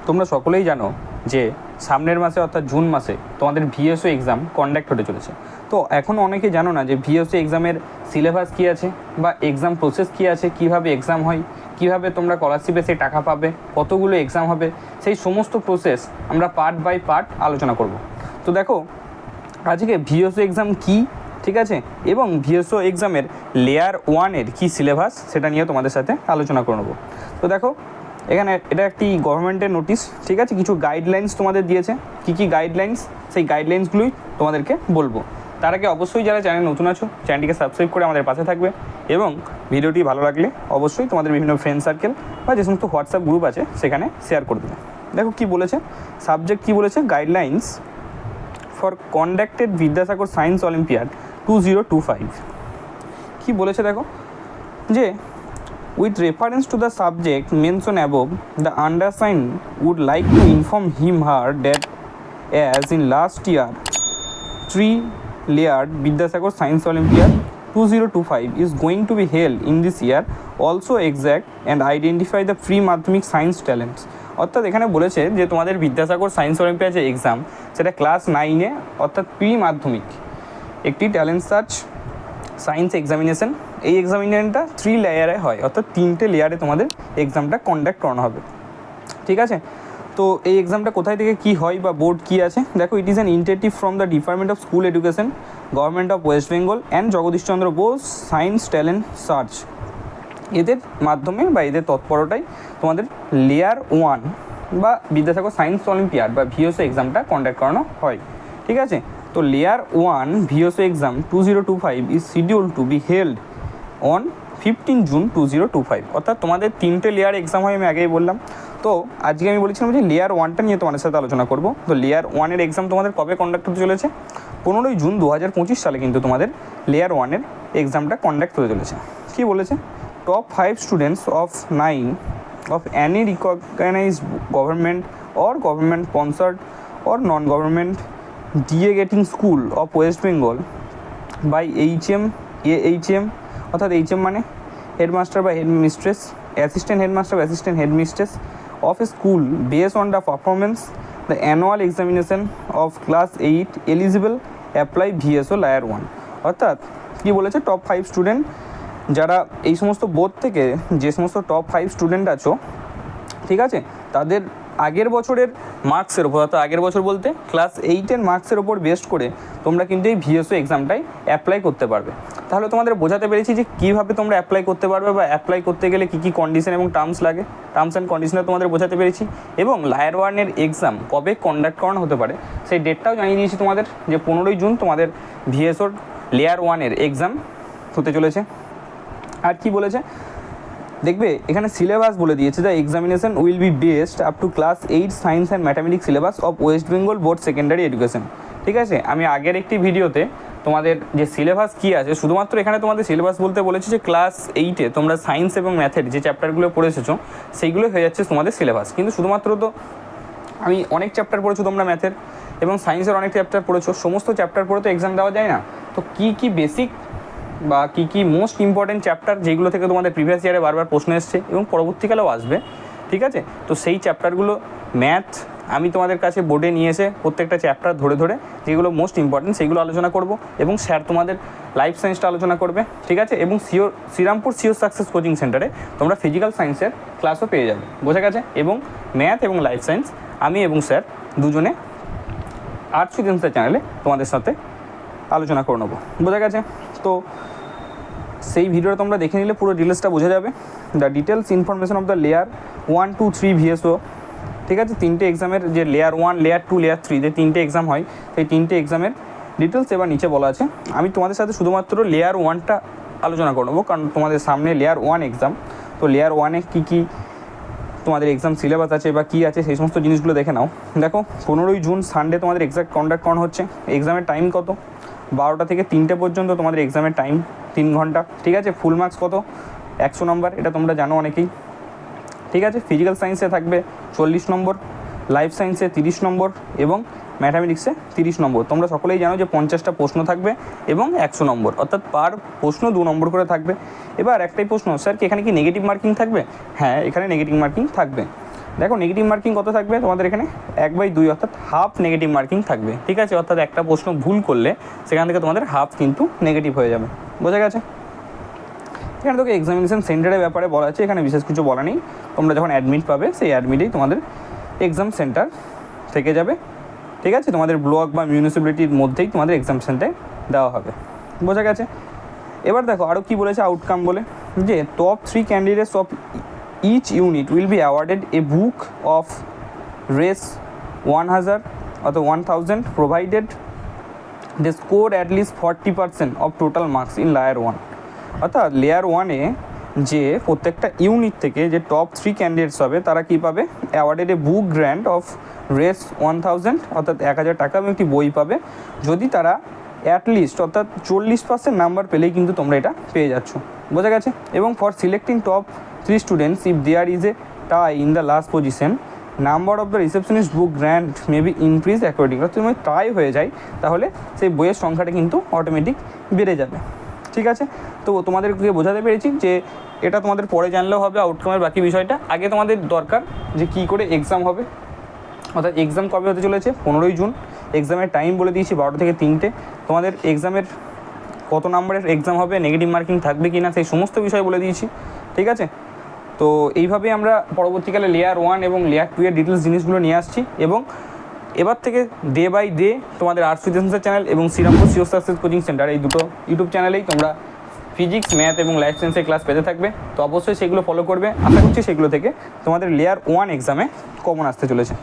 তোমরা সকলেই জানো যে সামনের মাসে অর্থাৎ জুন মাসে তোমাদের ভিএসও এক্সাম কন্ডাক্ট হতে চলেছে। তো এখন অনেকে জানো না যে ভিএসও এক্সামের সিলেবাস কী আছে বা এক্সাম প্রসেস কী আছে, কীভাবে এক্সাম হয়, কীভাবে তোমরা স্কলারশিপে সেই টাকা পাবে, কতগুলো এক্সাম হবে, সেই সমস্ত প্রসেস আমরা পার্ট বাই পার্ট আলোচনা করব। তো দেখো আজকে ভিএসও এক্সাম কী, ঠিক আছে, এবং ভিএসও এক্সামের লেয়ার 1-এর কী সিলেবাস সেটা নিয়ে তোমাদের সাথে আলোচনা করে নেবো। তো দেখো এখানে এটা একটি গভর্নমেন্টের নোটিশ, ঠিক আছে, কিছু গাইডলাইন্স তোমাদের দিয়েছে। কী কী গাইডলাইন্স, সেই গাইডলাইন্সগুলোই তোমাদেরকে বলবো। তার আগে অবশ্যই যারা চ্যানেল নতুন আছো চ্যানেলটিকে সাবস্ক্রাইব করে আমাদের পাশে থাকবে, এবং ভিডিওটি ভালো লাগলে অবশ্যই তোমাদের বিভিন্ন ফ্রেন্ড সার্কেল বা যে সমস্ত হোয়াটসঅ্যাপ গ্রুপ আছে সেখানে শেয়ার করে দেবে। দেখো কী বলেছে, সাবজেক্ট কী বলেছে, guidelines for conducted Vidyasagar science olympiad 2025। কী বলেছে দেখো, যে with reference to the subject mentioned above, the undersigned would like to inform him/her that as in last year 3-layered Vidyasagar Science Olympiad 2025 is going to be held in this year, also exact and identify the pre-madhyamik science talents। অর্থাৎ এখানে বলেছে যে তোমাদের Vidyasagar science olympiad যে exam সেটা class 9-এ অর্থাৎ pre মাধ্যমিক একটি ট্যালেন্ট সার্চ সায়েন্স এক্সামিনেশন, এই এক্সামিনেশনটা 3 লেয়ারে হয়, অর্থাৎ 3টে লেয়ারে তোমাদের এক্সামটা কন্ডাক্ট করানো হবে, ঠিক আছে। তো এই এক্সামটা কোথায় থেকে কী হয় বা বোর্ড কী আছে দেখো, it is an initiative from the department of school education, government of West Bengal and Jagadish Chandra Bose science talent search. এদের মাধ্যমে বা এদের তৎপরতাই তোমাদের লেয়ার 1 বা বিদ্যাসাগর সায়েন্স অলিম্পিয়াড বা ভিএসও এক্সামটা কন্ডাক্ট করানো হয়, ঠিক আছে। তো layer 1 VSO exam 2025 is schedule to be held on 15 June 2025। অর্থাৎ তোমাদের 3টে লেয়ার এক্সাম হয়, আমি আগেই বললাম। তো আজকে আমি বলেছিলাম যে লেয়ার 1টা নিয়ে তোমাদের সাথে আলোচনা করব। তো লেয়ার 1-এর এক্সাম তোমাদের কবে কন্ডাক্ট হতে চলেছে, 15 জুন 2025 সালে কিন্তু তোমাদের লেয়ার 1-এর এক্সামটা কন্ডাক্ট হতে চলেছে। কী বলেছে, top 5 students of 9 of any recognized government or government sponsored or non-government delegating school of West Bengal by HM AHM, অর্থাৎ HM মানে হেডমাস্টার বা হেডমিস্ট্রেস, অ্যাসিস্ট্যান্ট হেডমাস্টার বা assistant headmistress of a school based on the performance the annual examination of class 8 eligible apply VSO layer 1। অর্থাৎ কী বলেছে, top 5 student যারা এই সমস্ত board থেকে যে সমস্ত টপ 5 স্টুডেন্ট আছো, ঠিক আছে, তাদের আগের বছরের মার্কসের ওপর, অর্থাৎ আগের বছর বলতে ক্লাস 8-এর মার্কসের ওপর বেস্ট করে তোমরা কিন্তু এই ভিএসও এক্সামটাই অ্যাপ্লাই করতে পারবে। তাহলে তোমাদের বোঝাতে পেরেছি যে কীভাবে তোমরা অ্যাপ্লাই করতে পারবে বা অ্যাপ্লাই করতে গেলে কী কী কন্ডিশন এবং টার্মস লাগে, টার্মস অ্যান্ড কন্ডিশনে তোমাদের বোঝাতে পেরেছি, এবং লেয়ার 1-এর এক্সাম কবে কন্ডাক্ট করানো হতে পারে সেই ডেটটাও জানিয়ে দিয়েছি তোমাদের, যে 15 জুন তোমাদের ভিএসওর লেয়ার 1-এর এক্সাম হতে চলেছে। আর কি বলেছে দেখবে, এখানে সিলেবাস বলে দিয়েছে, the examination will be based up to class 8 science and mathematics syllabus of West Bengal board secondary education, ঠিক আছে। আমি আগের একটি ভিডিওতে তোমাদের যে সিলেবাস কী আছে, শুধুমাত্র এখানে তোমাদের সিলেবাস বলতে বলেছি যে ক্লাস 8-এ তোমরা সায়েন্স এবং ম্যাথের যে চ্যাপ্টারগুলো পড়ে এসেছো সেইগুলো হয়ে যাচ্ছে তোমাদের সিলেবাস। কিন্তু শুধুমাত্র তো আমি অনেক চ্যাপ্টার পড়েছো তোমরা ম্যাথের এবং সায়েন্সের অনেক চ্যাপ্টার পড়েছো, সমস্ত চ্যাপ্টার পড়ে তো এক্সাম দেওয়া যায় না। তো কী কী বেসিক বা কী কী মোস্ট ইম্পর্টেন্ট চ্যাপ্টার যেগুলো থেকে তোমাদের প্রিভিয়াস ইয়ারে বারবার প্রশ্ন এসছে এবং পরবর্তীকালেও আসবে, ঠিক আছে, তো সেই চ্যাপ্টারগুলো ম্যাথ আমি তোমাদের কাছে বোর্ডে নিয়ে এসে প্রত্যেকটা চ্যাপ্টার ধরে ধরে যেগুলো মোস্ট ইম্পর্টেন্ট সেইগুলো আলোচনা করব, এবং স্যার তোমাদের লাইফ সায়েন্সটা আলোচনা করবে, ঠিক আছে। এবং শ্রীরামপুর সিওর সাকসেস কোচিং সেন্টারে তোমরা ফিজিক্যাল সায়েন্সের ক্লাসও পেয়ে যাবে, বোঝা গেছে। এবং ম্যাথ এবং লাইফ সায়েন্স আমি এবং স্যার দুজনে আর্টস উইথ চ্যানেলে তোমাদের সাথে আলোচনা করে নেবো, বোঝা গেছে। তো সেই ভিডিওটা তোমরা দেখে নিলে পুরো ডিটেলসটা বোঝা যাবে, the details information of the layer 1, 2, 3 ভিএসও, ঠিক আছে। 3টে এক্সামের যে লেয়ার 1, লেয়ার 2, লেয়ার 3 যে 3টে এক্সাম হয়, সেই 3টে এক্সামের ডিটেলস এবার নিচে বলা আছে। আমি তোমাদের সাথে শুধুমাত্র লেয়ার 1টা আলোচনা করে নেবো, কারণ তোমাদের সামনে লেয়ার 1 এক্সাম। তো লেয়ার 1-এ কী কী তোমাদের এক্সাম সিলেবাস আছে বা কী আছে সেই সমস্ত জিনিসগুলো দেখে নাও। দেখো 15 জুন সানডে তোমাদের এক্সাম কন্ডাক্ট করানো হচ্ছে। এক্সামের টাইম কত, 12টা থেকে 3টে পর্যন্ত তোমাদের এক্সামের টাইম, 3 ঘন্টা, ঠিক আছে। ফুল মার্কস কত, 100 নম্বর, এটা তোমরা জানো অনেকেই, ঠিক আছে। ফিজিক্যাল সায়েন্সে থাকবে 40 নম্বর, লাইফ সায়েন্সে 30 নম্বর এবং ম্যাথামেটিক্সে 30 নম্বর। তোমরা সকলেই জানো যে 50টা প্রশ্ন থাকবে এবং 100 নম্বর, অর্থাৎ পার প্রশ্ন 2 নম্বর করে থাকবে। এবার একটাই প্রশ্ন, স্যার কি এখানে কি নেগেটিভ মার্কিং থাকবে? হ্যাঁ, এখানে নেগেটিভ মার্কিং থাকবে। দেখো নেগেটিভ মার্কিং কত থাকবে তোমাদের এখানে 1/2, অর্থাৎ হাফ নেগেটিভ মার্কিং থাকবে, ঠিক আছে। অর্থাৎ একটা প্রশ্ন ভুল করলে সেখান থেকে তোমাদের হাফ কিন্তু নেগেটিভ হয়ে যাবে, বোঝা গেছে। এখানে তোকে এক্সামিনেশন সেন্টারের ব্যাপারে বলা আছে, এখানে বিশেষ কিছু বলা নেই। তোমরা যখন অ্যাডমিট পাবে সেই অ্যাডমিটেই তোমাদের এক্সাম সেন্টার থেকে যাবে, ঠিক আছে। তোমাদের ব্লক বা মিউনিসিপ্যালিটির মধ্যেই তোমাদের এক্সাম সেন্টার দেওয়া হবে, বোঝা গেছে। এবার দেখো আরও কী বলেছে আউটকাম বলে, যে top 3 candidates of each unit will be awarded a book of রেস 1000 অর্থাৎ 1000 provided they score at least 40% of total marks in layer 1। অর্থাৎ লেয়ার 1-এ যে প্রত্যেকটা ইউনিট থেকে যে টপ 3 ক্যান্ডিডেটস হবে তারা কী পাবে, awarded a book grant of রেস 1000 অর্থাৎ 1000 টাকা এবং একটি বই পাবে, যদি তারা অ্যাটলিস্ট অর্থাৎ 40% নাম্বার পেলেই কিন্তু তোমরা এটা পেয়ে যাচ্ছ, বোঝা গেছে। এবং for selecting top 3 students if there is a tie in the last position number of the receptionist book grant may be increase according. অর্থাৎ তুমি টাই হয়ে যায় তাহলে সেই বইয়ের সংখ্যাটা কিন্তু অটোমেটিক বেড়ে যাবে, ঠিক আছে। তো তোমাদেরকে বোঝাতে পেরেছি যে এটা তোমাদের পরে জানলেও হবে আউটকামের বাকি বিষয়টা। আগে তোমাদের দরকার যে কী করে এক্সাম হবে, অর্থাৎ এক্সাম কবে হতে চলেছে 15ই জুন। এক্সামের টাইম বলে দিয়েছি 12টা থেকে 3টে। তোমাদের এক্সামের কত নাম্বারের এক্সাম হবে, নেগেটিভ মার্কিং থাকবে কি না সেই সমস্ত বিষয় বলে দিয়েছি, ঠিক আছে। তো এইভাবেই আমরা পরবর্তীকালে লেয়ার 1 এবং লেয়ার 2 এর ডিটেলস জিনিসগুলো নিয়ে আসছি। এবং এবার থেকে ডে বাই ডে তোমাদের আর্টস ফিজিক্সের চ্যানেল এবং শ্রীরামপুর সিও সাকসেস কোচিং সেন্টার এই দুটো ইউটিউব চ্যানেলেই তোমরা ফিজিক্স, ম্যাথ এবং লাইফ সায়েন্সের ক্লাস পেতে থাকবে। তো অবশ্যই সেগুলো ফলো করবে, আশা করছি সেগুলো থেকে তোমাদের লেয়ার 1 এক্সামে কমন আসতে চলেছে।